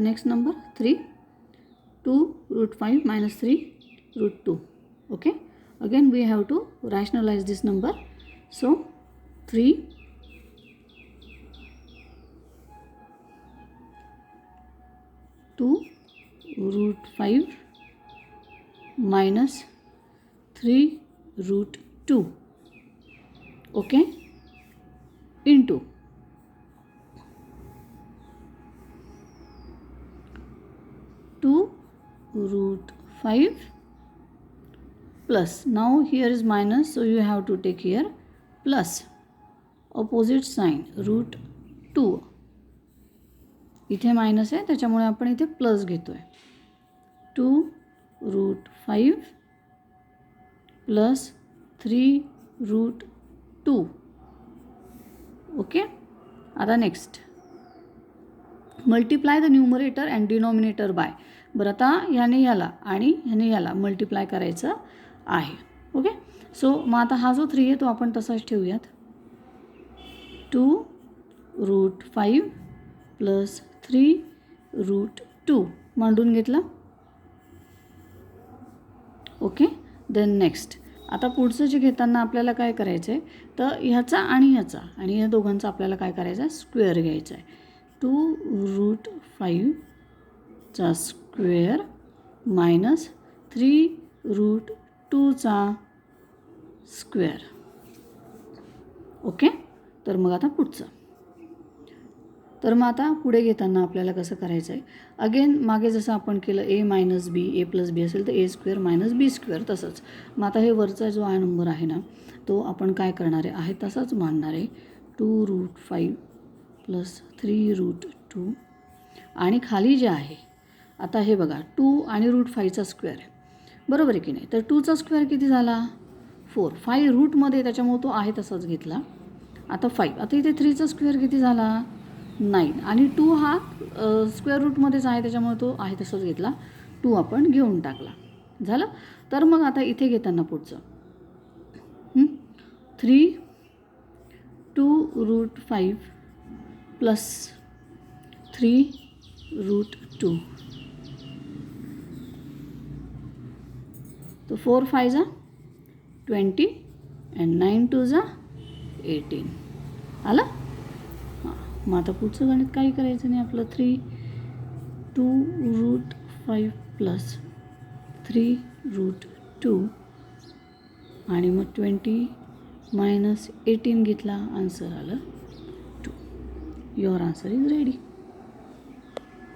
next number 3, 2 root 5 minus 3 root 2. Okay, again we have to rationalize this number. So 3 2 root 5 minus 3 root 2. Okay, into 2 root 5 plus, now here is minus, so you have to take here plus, opposite sign root 2. इथे minus आहे त्याच्यामुळे आपण इथे plus घेतोय. 2 root 5 plus 3 root 2. Okay, आता next multiply the numerator and denominator by. बरं, आता ह्याने ह्याला आणि ह्याने ह्याला मल्टिप्लाय करायचं आहे. ओके, सो मग आता हा जो 3 आहे तो आपण तसाच ठेवूयात. 2 root 5 plus 3 root 2 मांडून घेतला. ओके, देन नेक्स्ट आता पुढचं जे घेताना आपल्याला काय करायचं आहे, तर ह्याचा आणि ह्याचा आणि या दोघांचा आपल्याला काय करायचं आहे, स्क्वेअर घ्यायचा आहे. 2 root 5 चा स्क्वेअर मायनस 3 root 2 चा स्क्वेअर. ओके, तर मग आता पुढचं, तर मग आता पुढे घेताना आपल्याला कसं करायचं आहे, अगेन मागे जसं आपण केलं ए मायनस बी, ए प्लस बी असेल तर ए स्क्वेअर मायनस बी स्क्वेअर, तसंच मग आता हे वरचा जो आहे नंबर आहे ना तो आपण काय करणार आहे तसाच मांडणार आहे. 2 root 5 प्लस 3 root 2 आणि खाली जे आहे आता हे बघा 2 आणि रूट 5चा स्क्वेअर आहे, बरोबर आहे की नाही. तर 2चा स्क्वेअर किती झाला 4, 5 रूटमध्ये त्याच्यामुळे तो आहे तसाच घेतला. आता 5, आता इथे 3चा स्क्वेअर किती झाला 9 आणि 2 हा स्क्वेअर रूटमध्येच आहे त्याच्यामुळे तो आहे तसंच घेतला. 2 आपण घेऊन टाकला, झालं. तर मग आता इथे घेताना पुढचं 3 2 root 5 प्लस 3 root 2. तो 4 5 जा 20 and 9 2 जा 18. आलं. हां, मग आता पुढचं गणित काही करायचं नाही आपलं. 3 2 root 5 प्लस 3 root 2 आणि मग 20 minus 18 घेतला, आन्सर आलं 2. Your answer is ready.